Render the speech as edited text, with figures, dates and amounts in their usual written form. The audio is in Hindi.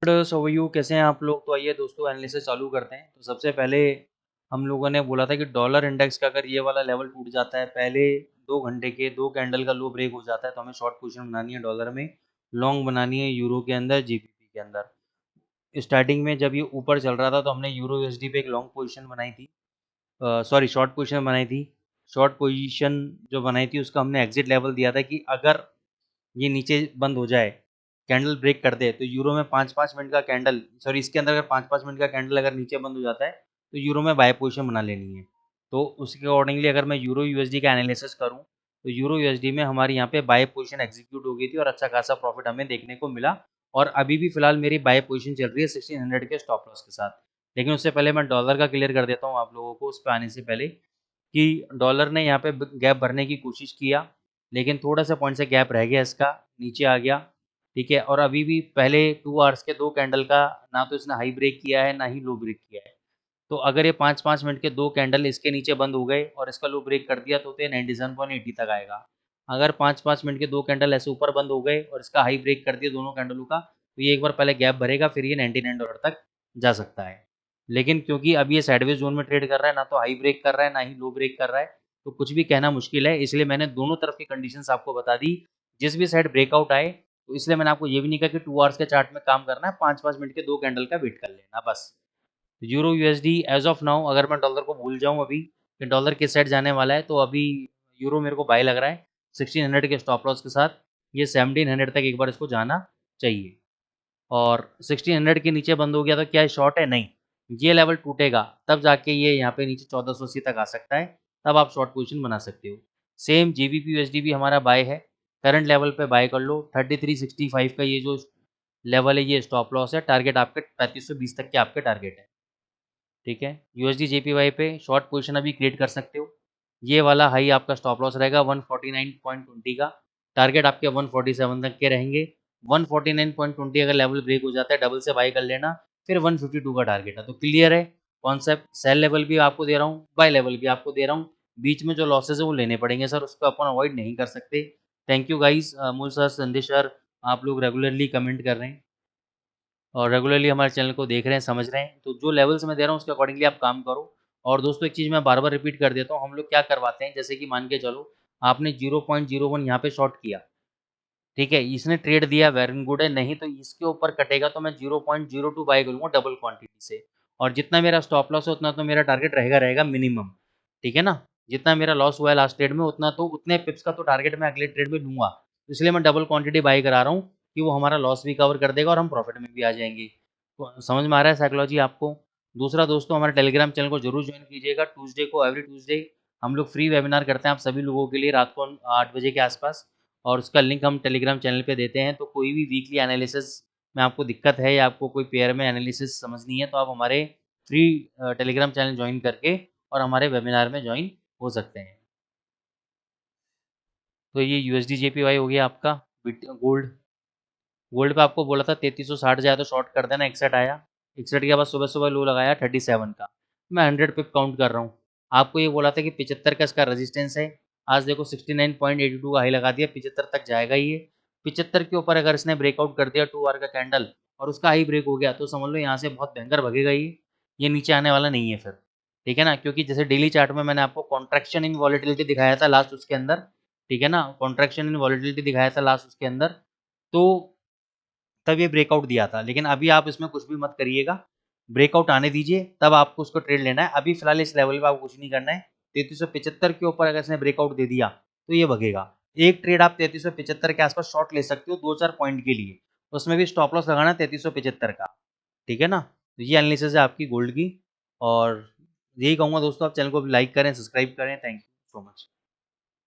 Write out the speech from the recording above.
ट्रेडर्स ओवरव्यू कैसे हैं आप लोग। तो आइए दोस्तों एनालिसिस चालू करते हैं। तो सबसे पहले हम लोगों ने बोला था कि डॉलर इंडेक्स का अगर ये वाला लेवल टूट जाता है, पहले 2 घंटे के 2 कैंडल का लो ब्रेक हो जाता है, तो हमें शॉर्ट पोजीशन बनानी है डॉलर में, लॉन्ग बनानी है यूरो के अंदर, जीबीपी के अंदर। स्टार्टिंग में जब ये ऊपर चल रहा था तो हमने यूरो यूएसडी पे एक लॉन्ग पोजीशन बनाई थी, सॉरी शॉर्ट पोजीशन बनाई थी। शॉर्ट पोजीशन जो बनाई थी उसका हमने एग्जिट लेवल दिया था कि अगर ये नीचे बंद हो जाए, कैंडल ब्रेक कर दे, तो यूरो में 5-5 मिनट का कैंडल, सॉरी इसके अंदर अगर 5-5 मिनट का कैंडल अगर नीचे बंद हो जाता है तो यूरो में बाय पोजीशन बना लेनी है। तो उसके अकॉर्डिंगली अगर मैं यूरो यूएसडी का एनालिसिस करूं तो यूरो यूएसडी में हमारी यहाँ पे बाय पोजीशन एग्जीक्यूट हो गई थी और अच्छा खासा प्रॉफिट हमें देखने को मिला। और अभी भी फिलहाल मेरी बाय पोजीशन चल रही है 1600 के स्टॉप लॉस के साथ। लेकिन उससे पहले मैं डॉलर का क्लियर कर देता हूँ आप लोगों को, उस पर आने से पहले, कि डॉलर ने यहाँ पे गैप भरने की कोशिश किया, लेकिन थोड़ा सा पॉइंट से गैप रह गया, इसका नीचे आ गया। ठीक है, और अभी भी पहले 2 आवर्स के 2 कैंडल का ना तो इसने हाई ब्रेक किया है ना ही लो ब्रेक किया है। तो अगर ये 5-5 मिनट के 2 कैंडल इसके नीचे बंद हो गए और इसका लो ब्रेक कर दिया तो ये 97.80 तक आएगा। अगर 5-5 मिनट के 2 कैंडल ऐसे ऊपर बंद हो गए और इसका हाई ब्रेक कर दिया दोनों कैंडलों का, तो ये एक बार पहले गैप भरेगा, फिर ये $99 तक जा सकता है। लेकिन क्योंकि अभी ये साइडवेज जोन में ट्रेड कर रहा है, ना तो हाई ब्रेक कर रहा है ना ही लो ब्रेक कर रहा है, तो कुछ भी कहना मुश्किल है। इसलिए मैंने दोनों तरफ की कंडीशंस आपको बता दी। जिस भी साइड ब्रेकआउट आए, तो इसलिए मैंने आपको ये भी नहीं कहा कि 2 आवर्स के चार्ट में काम करना है, 5-5 मिनट के 2 कैंडल का वेट कर लेना बस। Euro USD as of now, अगर मैं डॉलर को भूल जाऊं अभी कि डॉलर किस साइड जाने वाला है, तो अभी यूरो मेरे को बाय लग रहा है 1600 के स्टॉप लॉस के साथ। ये 1700 तक एक बार इसको जाना चाहिए, और 1600 के नीचे बंद हो गया तो क्या शॉर्ट है? नहीं, ये लेवल टूटेगा तब जाके ये यहाँ पे नीचे 1480 तक आ सकता है, तब आप शॉर्ट पोजीशन बना सकते हो। सेम जीबीपी यूएसडी भी हमारा बाय है, करंट लेवल पे बाय कर लो। 3365 का ये जो लेवल है ये स्टॉप लॉस है, टारगेट आपके 3520 तक के आपके टारगेट है। ठीक है, यूएसडी जेपीवाई पे शॉर्ट पोजीशन अभी क्रिएट कर सकते हो। ये वाला हाई आपका स्टॉप लॉस रहेगा 149.20 का, टारगेट आपके 147 तक के रहेंगे। 149.20 अगर लेवल ब्रेक हो जाता है, डबल से बाय कर लेना, फिर 152 का टारगेट है। तो क्लियर है कॉन्सेप्ट। सेल लेवल भी आपको दे रहा हूँ, बाय लेवल भी आपको दे रहा हूँ, बीच में जो लॉसेज है वो लेने पड़ेंगे सर, उसको अपन अवॉइड नहीं कर सकते। Thank you guys, Amul sir, संदेश सर, आप लोग रेगुलरली कमेंट कर रहे हैं और रेगुलरली हमारे चैनल को देख रहे हैं, समझ रहे हैं। तो जो लेवल्स मैं दे रहा हूँ उसके अकॉर्डिंगली आप काम करो। और दोस्तों एक चीज़ मैं बार बार रिपीट कर देता हूँ, हम लोग क्या करवाते हैं, जैसे कि मान के चलो आपने 0.01 यहाँ पे शॉर्ट किया, ठीक है, इसने ट्रेड दिया, वेरी गुड है, नहीं तो इसके ऊपर कटेगा तो मैं 0.02 बाय करूँगा डबल क्वांटिटी से, और जितना मेरा स्टॉप लॉस है उतना तो मेरा टारगेट रहेगा मिनिमम। ठीक है ना, जितना मेरा लॉस हुआ है लास्ट ट्रेड में उतना तो उतने पिप्स का तो टारगेट मैं अगले ट्रेड में लूँगा। तो इसलिए मैं डबल क्वांटिटी बाय करा रहा हूँ कि वो हमारा लॉस भी कवर कर देगा और हम प्रॉफिट में भी आ जाएंगे। तो समझ में आ रहा है साइकोलॉजी आपको। दूसरा दोस्तों, हमारे टेलीग्राम चैनल को जरूर ज्वाइन कीजिएगा। ट्यूसडे को, एवरी ट्यूसडे हम लोग फ्री वेबिनार करते हैं आप सभी लोगों के लिए, रात को 8 बजे के आसपास, और उसका लिंक हम टेलीग्राम चैनल पे देते हैं। तो कोई भी वीकली एनालिसिस में आपको दिक्कत है या आपको कोई पेयर में एनालिसिस समझनी है, तो आप हमारे फ्री टेलीग्राम चैनल ज्वाइन करके और हमारे वेबिनार में ज्वाइन हो सकते हैं। तो ये यूएसडी जेपीवाई हो गया आपका। गोल्ड, गोल्ड पे आपको बोला था 3360 जाए तो शॉर्ट कर देना, 61 आया, 61 के बाद सुबह सुबह लो लगाया 37 का, मैं 100 पिप काउंट कर रहा हूँ। आपको ये बोला था कि 75 का इसका रेजिस्टेंस है, आज देखो 69.82 का हाई लगा दिया, 75 तक जाएगा ये। 75 के ऊपर अगर इसने ब्रेकआउट कर दिया 2 आवर का कैंडल और उसका हाई ब्रेक हो गया, तो समझ लो यहाँ से बहुत भयंकर भगेगा ये नीचे आने वाला नहीं है फिर। ठीक है ना, क्योंकि जैसे डेली चार्ट में मैंने आपको कॉन्ट्रैक्शन इन वॉलेटिलिटी दिखाया था लास्ट उसके अंदर, ठीक है ना, कॉन्ट्रैक्शन इन वॉलेटिलिटी दिखाया था लास्ट उसके अंदर, तो तब ये ब्रेकआउट दिया था। लेकिन अभी आप इसमें कुछ भी मत करिएगा, ब्रेकआउट आने दीजिए तब आपको उसको ट्रेड लेना है। अभी फिलहाल इस लेवल पे आपको कुछ नहीं करना है। 3375 के ऊपर अगर इसने ब्रेकआउट दे दिया तो ये भगेगा। एक ट्रेड आप 3375 के आसपास शॉर्ट ले सकते हो 2-4 पॉइंट के लिए, उसमें भी स्टॉप लॉस लगाना 3375 का। ठीक है ना, तो ये एनालिसिस है आपकी गोल्ड की, और यही कहूँगा दोस्तों, आप चैनल को लाइक करें, सब्सक्राइब करें। Thank you so much.